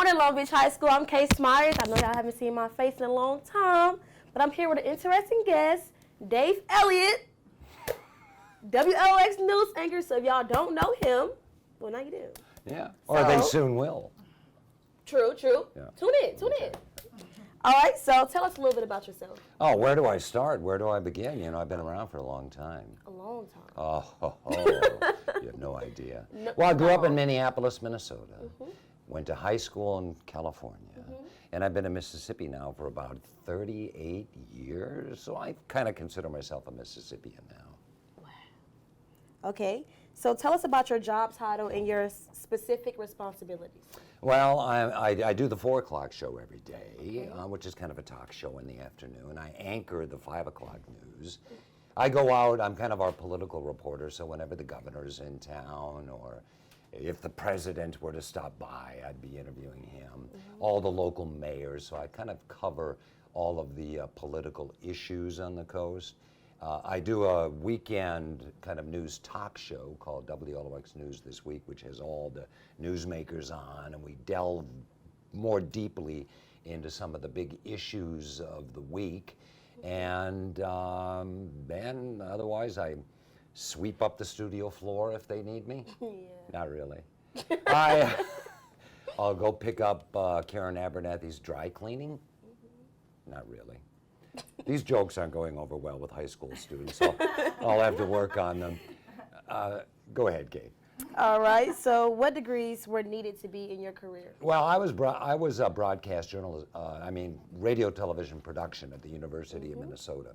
morning, Long Beach High School. I'm Case Myers. I know y'all haven't seen my face in a long time, but I'm here with an interesting guest, Dave Elliot, WLOX news anchor. So if y'all don't know him, well, now you do. Yeah, or they soon will. True. Yeah. Tune in. All right, so tell us a little bit about yourself. Oh, where do I start? Where do I begin? You know, I've been around for a long time. A long time. Oh, you have no idea. Well, I grew up in Minneapolis, Minnesota. Went to high school in California. And I've been in Mississippi now for about 38 years, so I kind of consider myself a Mississippian now. Wow. Okay, so tell us about your job title and your specific responsibilities. Well, I do the 4 o'clock show every day, which is kind of a talk show in the afternoon. I anchor the 5 o'clock news. I go out, I'm kind of our political reporter, so whenever the governor's in town or if the president were to stop by, I'd be interviewing him. All the local mayors, so I kind of cover all of the political issues on the coast. I do a weekend kind of news talk show called WLOX News This Week, which has all the newsmakers on, and we delve more deeply into some of the big issues of the week. And then otherwise I sweep up the studio floor if they need me. Yeah. Not really. I'll go pick up Karen Abernathy's dry cleaning. Not really. These jokes aren't going over well with high school students, so I'll have to work on them. Go ahead, Kate. All right, so what degrees were needed to be in your career? Well, I was a broadcast journalist, radio television production at the University of Minnesota.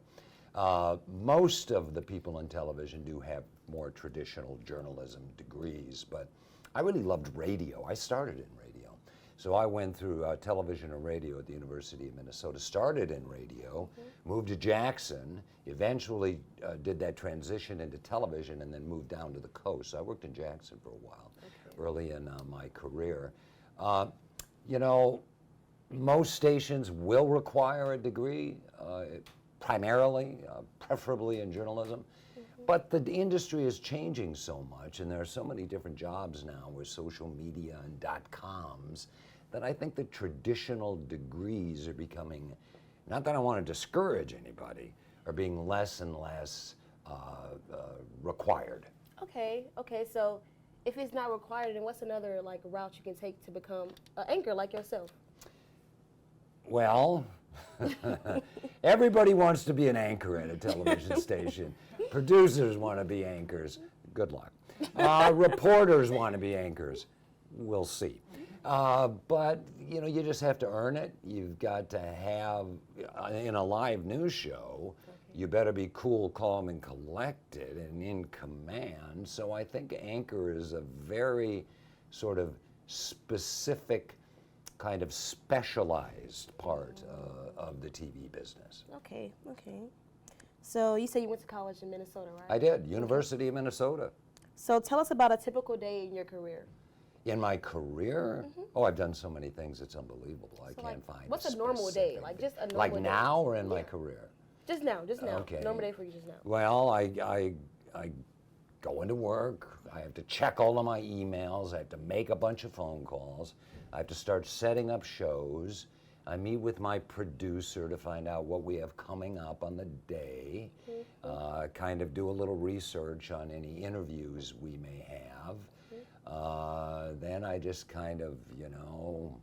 Most of the people in television do have more traditional journalism degrees, but I really loved radio. I started in radio. So I went through television and radio at the University of Minnesota, started in radio, moved to Jackson, eventually did that transition into television, and then moved down to the coast. So I worked in Jackson for a while, early in my career. You know, most stations will require a degree, primarily, preferably in journalism. But the industry is changing so much, and there are so many different jobs now with social media and .coms that I think the traditional degrees are becoming, not that I want to discourage anybody, are being less and less required. Okay, so if it's not required, then what's another route you can take to become an anchor like yourself? Well, everybody wants to be an anchor at a television station. Producers want to be anchors. Good luck. Reporters want to be anchors. We'll see. But, you know, you just have to earn it. You've got to have, in a live news show, you better be cool, calm, and collected and in command. So I think anchor is a very sort of specific, kind of specialized part of the TV business. Okay. So you said you went to college in Minnesota, right? I did, University of Minnesota. So tell us about a typical day in your career. In my career? Oh, I've done so many things, it's unbelievable. I can't find what's a normal day? Just a normal day. Like now or in my career? Just now. Okay. Normal day for you just now. Well, I go into work, I have to check all of my emails, I have to make a bunch of phone calls, I have to start setting up shows, I meet with my producer to find out what we have coming up on the day, kind of do a little research on any interviews we may have. Then I just kind of, you know,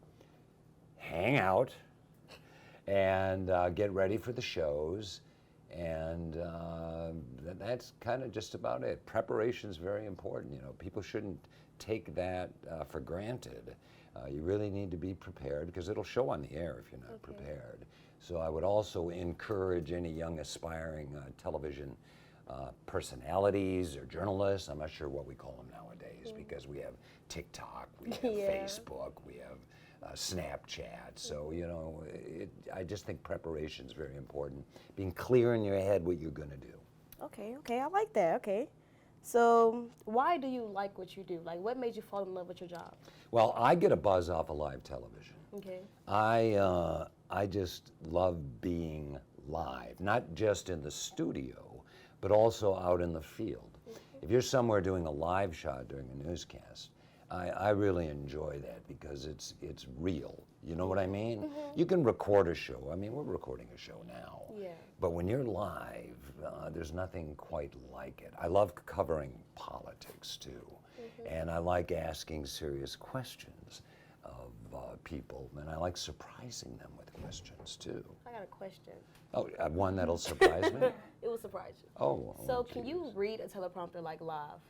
hang out and get ready for the shows, and that's kind of just about it. Preparation is very important. You know, people shouldn't take that for granted. You really need to be prepared because it'll show on the air if you're not prepared. So I would also encourage any young aspiring television personalities or journalists, I'm not sure what we call them nowadays because we have TikTok, we have Facebook, we have Snapchat. So, you know, I just think preparation is very important. Being clear in your head what you're going to do. Okay, I like that. Okay. So why do you like what you do? Like, what made you fall in love with your job? Well, I get a buzz off of live television. Okay. I just love being live, not just in the studio, but also out in the field. If you're somewhere doing a live shot during a newscast, I really enjoy that because it's real. You know what I mean? You can record a show. I mean, we're recording a show now. Yeah. But when you're live, there's nothing quite like it. I love covering politics too. And I like asking serious questions of people, and I like surprising them with questions too. I got a question. Oh, one that'll surprise me? It will surprise you. Oh, So oh, can you read a teleprompter like live?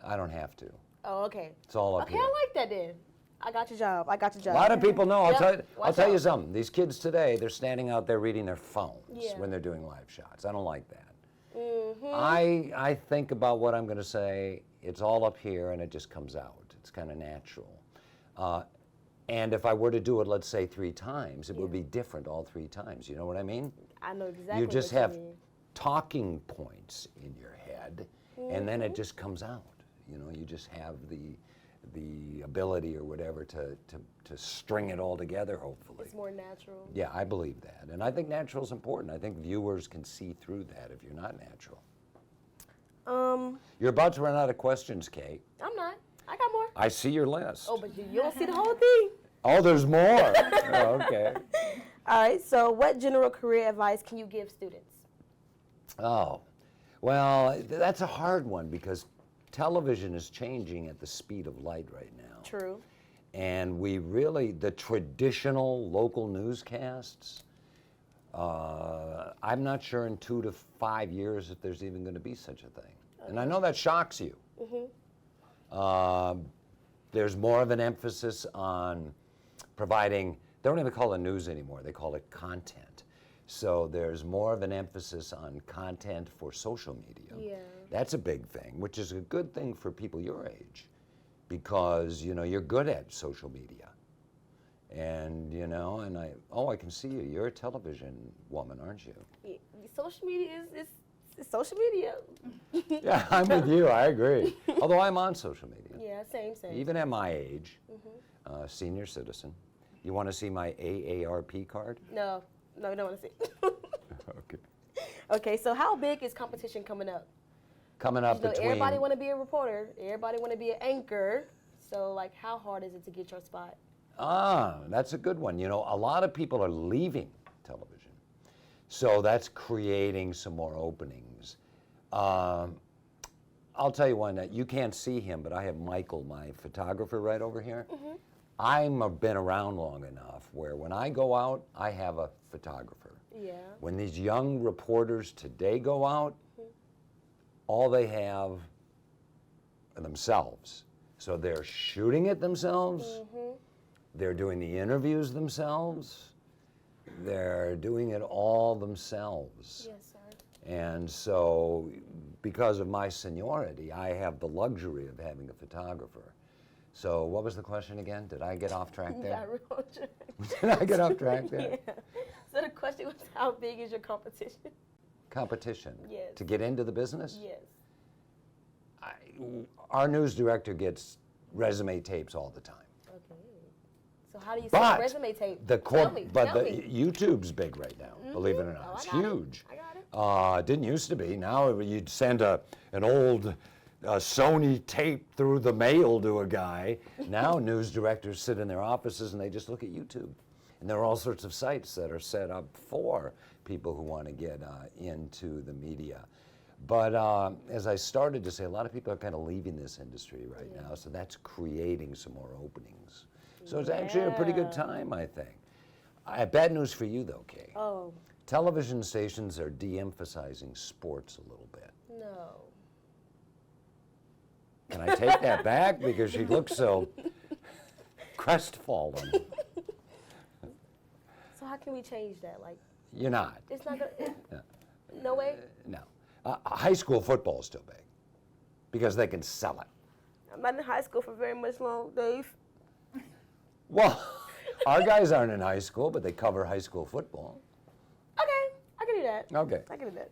I don't have to. Oh, okay. It's all up Okay, here. I like that then. I got your job. I got your A job. lot of people know. I'll Yep. tell Watch you out. something. These kids today, they're standing out there reading their phones Yeah. when they're doing live shots. I don't like that. Mm-hmm. I think about what I'm going to say. It's all up here, and it just comes out. It's kind of natural. And if I were to do it, let's say 3 times, it would be different all 3 times. You know what I mean? I know exactly You just what have you mean. talking points in your head, and then it just comes out. You know, you just have the ability or whatever to string it all together, hopefully. It's more natural. Yeah, I believe that. And I think natural is important. I think viewers can see through that if you're not natural. You're about to run out of questions, Kate. I'm not. I got more. I see your list. Oh, but you don't see the whole thing. Oh, there's more. Oh, okay. All right, so what general career advice can you give students? Oh, well, that's a hard one because television is changing at the speed of light right now. True. And we really, the traditional local newscasts, I'm not sure in 2 to 5 years if there's even going to be such a thing. And I know that shocks you. There's more of an emphasis on providing, they don't even call it news anymore, they call it content. So there's more of an emphasis on content for social media. Yeah. That's a big thing, which is a good thing for people your age because, you know, you're good at social media. And, you know, and I can see you. You're a television woman, aren't you? Yeah, social media is social media. Yeah, I'm with you. I agree. Although I'm on social media. Yeah, same. Even at my age, senior citizen. You want to see my AARP card? No, you don't want to see. Okay. Okay, so how big is competition coming up? Coming up You know, between... everybody want to be a reporter. Everybody want to be an anchor. So, like, how hard is it to get your spot? That's a good one. You know, a lot of people are leaving television. So that's creating some more openings. I'll tell you one that you can't see him, but I have Michael, my photographer, right over here. I've been around long enough where when I go out, I have a photographer. Yeah. When these young reporters today go out, all they have are themselves. So they're shooting it themselves. They're doing the interviews themselves. They're doing it all themselves. Yes, sir. And so, because of my seniority, I have the luxury of having a photographer. So, what was the question again? Did I get off track You there? got real on track. Did I get off track there? Yeah. So the question was, how big is your competition? Competition. Yes. To get into the business? Yes. Our news director gets resume tapes all the time. Okay. So how do you sell But resume tape? the Tell me. YouTube's big right now, believe it or not. Oh, I It's got it. huge. I got it. Didn't used to be. Now you'd send an old Sony tape through the mail to a guy. Now news directors sit in their offices and they just look at YouTube. And there are all sorts of sites that are set up for people who want to get into the media. But as I started to say, a lot of people are kind of leaving this industry right now, so that's creating some more openings. So it's actually a pretty good time, I think. I have bad news for you, though, Kay. Oh, Television stations are de-emphasizing sports a little bit. no. Can I take that back? Because she looks so crestfallen. So how can we change that? Like, You're not. it's not gonna. No way. No. High school football is still big because they can sell it. I'm not in high school for very much long, Dave. Well, our guys aren't in high school, but they cover high school football. Okay, I can do that. Okay. I can do that.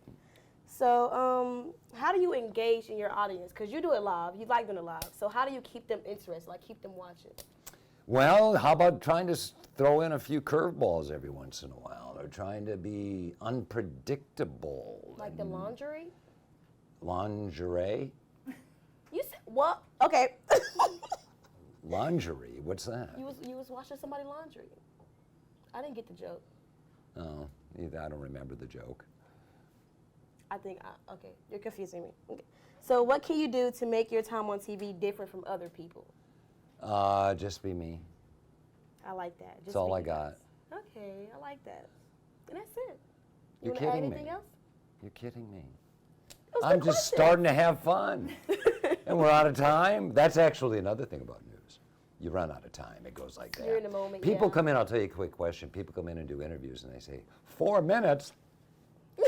So, how do you engage in your audience? Because you do it live. You like doing it live. So how do you keep them interested, like keep them watching? Well, how about trying to throw in a few curveballs every once in a while, or trying to be unpredictable? Like the lingerie? Lingerie? You said What? Okay. Lingerie? What's that? You was washing somebody's laundry. I didn't get the joke. Oh, I don't remember the joke. Okay, you're confusing me. Okay. So what can you do to make your time on TV different from other people? Just be me. I like that. Just That's all be I you got. guys. Okay, I like that. And that's it. You You're want to add kidding anything me. else? You're kidding me. It was I'm the just question. starting to have fun. And we're out of time. That's actually another thing about news. You run out of time. It goes like that. You're in the moment, People yeah. come in, I'll tell you a quick question. People come in and do interviews and they say, 4 minutes?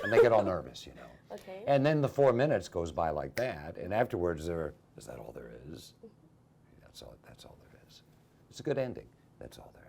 And they get all nervous, you know. Okay. And then the 4 minutes goes by like that. And afterwards, is that all there is? That's all there is. It's a good ending. That's all there is.